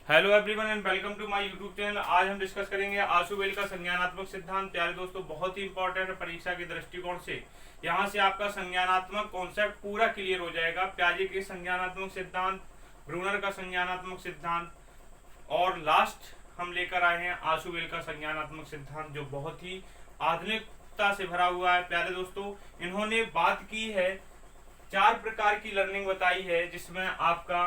Hello everyone and welcome to my YouTube channel. आज हम discuss करेंगे आशुबेल का संज्ञानात्मक सिद्धांत। प्यारे दोस्तों, बहुत ही इंपॉर्टेंट है परीक्षा के दृष्टिकोण से। यहाँ से आपका संज्ञानात्मक कॉन्सेप्ट पूरा क्लियर हो जाएगा। पियाजे के संज्ञानात्मक सिद्धांत, ब्रूनर का संज्ञानात्मक सिद्धांत और लास्ट हम लेकर आए हैं आशुबेल का संज्ञानात्मक सिद्धांत, जो बहुत ही आधुनिकता से भरा हुआ है। प्यारे दोस्तों, इन्होंने बात की है, 4 प्रकार की लर्निंग बताई है, जिसमें आपका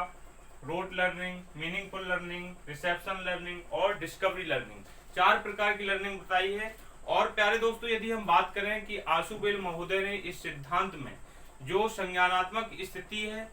rote learning, meaningful learning, reception learning और डिस्कवरी लर्निंग, 4 प्रकार की लर्निंग बताई है। और प्यारे दोस्तों, यदि हम बात करें कि आशुबेल महोदय ने इस सिद्धांत में जो संज्ञानात्मक स्थिति है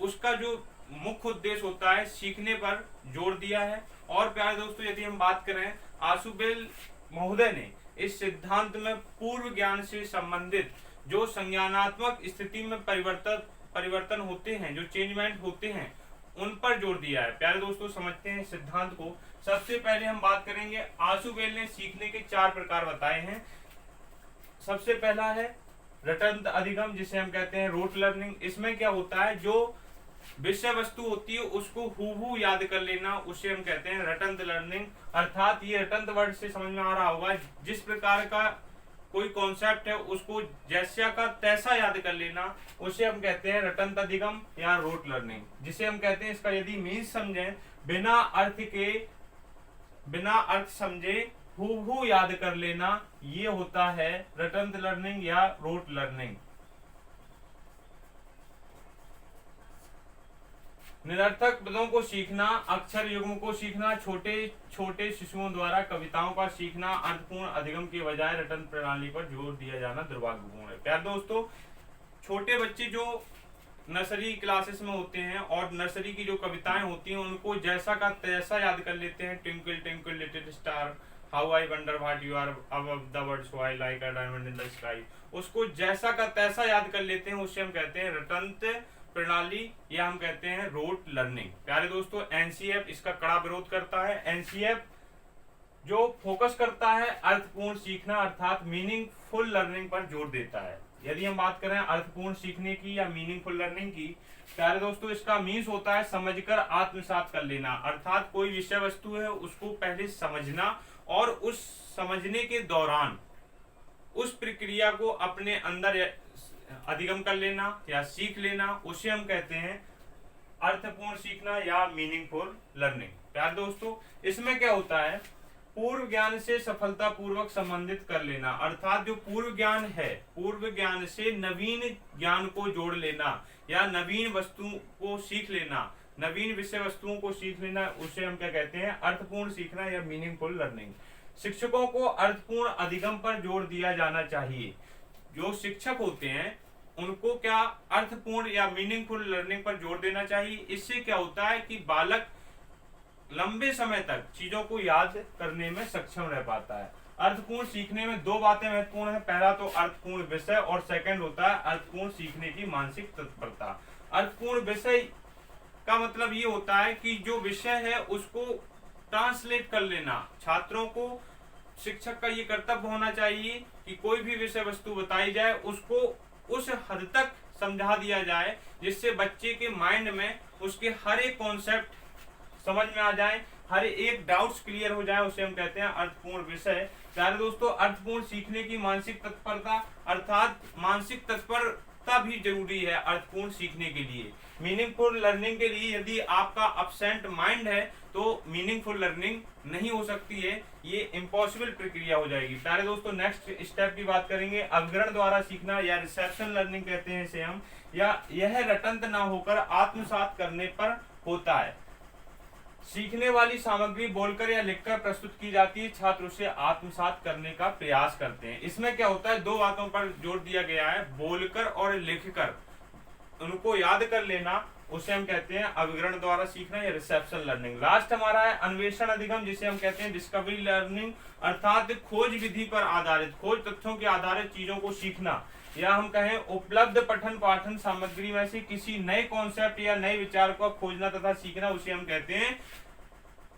उसका जो मुख्य उद्देश्य होता है सीखने पर जोर दिया है। और प्यारे दोस्तों, यदि हम बात करें, आशुबेल महोदय ने इस सिद्धांत में पूर्व ज्ञान से संबंधित जो संज्ञानात्मक स्थिति में परिवर्तन होते हैं, जो चेंजमेंट होते हैं, उन पर जोर दिया है। प्यारे दोस्तों, समझते हैं सिद्धांत को। सबसे पहले हम बात करेंगे, आशुबेल ने सीखने के 4 प्रकार बताए हैं। सबसे पहला है रटंत अधिगम, जिसे हम कहते हैं रोट लर्निंग। इसमें क्या होता है, जो विषय वस्तु होती है उसको हूबहू याद कर लेना, उसे हम कहते हैं रटंत लर्निंग। अर्थात ये रटंत वर्ड से समझ में आ रहा होगा, जिस प्रकार का कोई कॉन्सेप्ट है उसको जैसा का तैसा याद कर लेना, उसे हम कहते हैं रटंत अधिगम या रोट लर्निंग, जिसे हम कहते हैं, इसका यदि मीन्स समझें, बिना अर्थ समझे हूबहू याद कर लेना, ये होता है रटंत लर्निंग या रोट लर्निंग। निरर्थक पदों को सीखना, अक्षर युग्म को सीखना, छोटे छोटे शिशुओं द्वारा कविताओं का सीखना, अर्थपूर्ण अधिगम के बजाय रटन प्रणाली पर जोर दिया जाना दुर्भाग्यपूर्ण है। प्यारे दोस्तों, छोटे बच्चे जो नर्सरी क्लासेस में होते हैं और नर्सरी की जो कविताएं होती हैं उनको जैसा का तैसा याद कर लेते हैं। Twinkle twinkle little star, how I wonder what you are above the world so I like a diamond in the sky, उसको जैसा का तैसा याद कर लेते हैं, उसे हम कहते हैं रटंत प्रणाली या हम कहते हैं रोट लर्निंग। प्यारे दोस्तों, एनसीएफ इसका कड़ा विरोध करता है। एनसीएफ जो फोकस करता है अर्थपूर्ण सीखना अर्थात मीनिंगफुल लर्निंग पर जोर देता है। यदि हम बात करें अर्थपूर्ण सीखने की या मीनिंगफुल लर्निंग की, प्यारे दोस्तों, इसका मीन्स होता है समझकर आत्मसात कर लेना। अर्थात कोई विषय वस्तु है उसको पहले समझना और उस समझने के दौरान उस प्रक्रिया को अपने अंदर अधिगम कर लेना या सीख लेना, उसे हम कहते हैं अर्थपूर्ण सीखना या मीनिंगफुल लर्निंग। प्यार दोस्तों, इसमें क्या होता है, पूर्व ज्ञान से सफलतापूर्वक संबंधित कर लेना, अर्थात जो पूर्व ज्ञान है, पूर्व ज्ञान से नवीन ज्ञान को जोड़ लेना या नवीन वस्तु को सीख लेना, नवीन विषय वस्तुओं को सीख लेना, उसे हम क्या कहते हैं, अर्थपूर्ण सीखना या मीनिंगफुल लर्निंग। शिक्षकों को अर्थपूर्ण अधिगम पर जोर दिया जाना चाहिए। जो शिक्षक होते हैं उनको क्या अर्थपूर्ण या मीनिंगफुल लर्निंग पर जोर देना चाहिए। इससे क्या होता है कि बालक लंबे समय तक चीजों को याद करने में सक्षम रह पाता है। अर्थपूर्ण सीखने में 2 बातें महत्वपूर्ण है। पहला तो अर्थपूर्ण विषय और सेकंड होता है अर्थपूर्ण सीखने की मानसिक तत्परता। अर्थपूर्ण विषय का मतलब ये होता है कि जो विषय है उसको ट्रांसलेट कर लेना। छात्रों को, शिक्षक का ये कर्तव्य होना चाहिए कि कोई भी विषय वस्तु बताई जाए उसको उस हद तक समझा दिया जाए जिससे बच्चे के माइंड में उसके हर एक कॉन्सेप्ट समझ में आ जाए, हर एक डाउट्स क्लियर हो जाए, उसे हम कहते हैं अर्थपूर्ण विषय। प्यारे दोस्तों, अर्थपूर्ण सीखने की मानसिक तत्परता अर्थात मानसिक तत्परता भी जरूरी है अर्थपूर्ण सीखने के लिए। मीनिंगफुल लर्निंग के लिए यदि आपका अपसेंट माइंड है तो मीनिंगफुल लर्निंग नहीं हो सकती है, ये इम्पॉसिबल प्रक्रिया हो जाएगी। प्यारे दोस्तों, नेक्स्ट स्टेप की बात करेंगे, अवग्रहण द्वारा सीखना या रिसेप्शन लर्निंग कहते हैं इसे हम, या यह रटंत ना होकर आत्मसात करने पर होता है। सीखने वाली सामग्री बोलकर या लिखकर प्रस्तुत की जाती है, छात्र उसे आत्मसात करने का प्रयास करते हैं। इसमें क्या होता है, 2 बातों पर जोर दिया गया है, बोलकर और लिखकर उनको याद कर लेना, उसे हम कहते हैं अभिग्रहण द्वारा सीखना या रिसेप्शन लर्निंग। लास्ट हमारा है अन्वेषण अधिगम, जिसे हम कहते हैं डिस्कवरी लर्निंग, अर्थात खोज विधि पर आधारित, खोज तथ्यों के आधारित चीजों को सीखना, या हम कहें उपलब्ध पठन पाठन सामग्री में से किसी नए कॉन्सेप्ट या नए विचार को खोजना तथा सीखना, उसे हम कहते हैं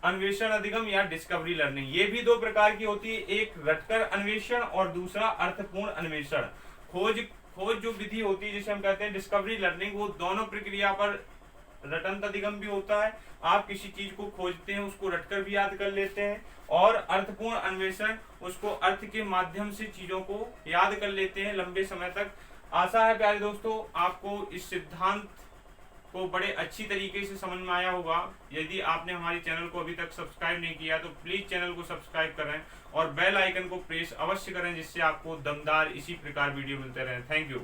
अन्वेषण अधिगम या डिस्कवरी लर्निंग। ये भी 2 प्रकार की होती है, एक रटकर अन्वेषण और दूसरा अर्थपूर्ण अन्वेषण। खोज जो विधि होती है जिसे हम कहते हैं डिस्कवरी लर्निंग, वो दोनों प्रक्रिया पर रटंत अधिगम भी होता है। आप किसी चीज को खोजते हैं, उसको रटकर भी याद कर लेते हैं, और अर्थपूर्ण अन्वेषण, उसको अर्थ के माध्यम से चीजों को याद कर लेते हैं लंबे समय तक। आशा है प्यारे दोस्तों आपको इस सिद्धांत को बड़े अच्छी तरीके से समझ में आया होगा। यदि आपने हमारे चैनल को अभी तक सब्सक्राइब नहीं किया तो प्लीज चैनल को सब्सक्राइब करें और बेल आइकन को प्रेस अवश्य करें, जिससे आपको दमदार इसी प्रकार वीडियो मिलते रहें। Thank you.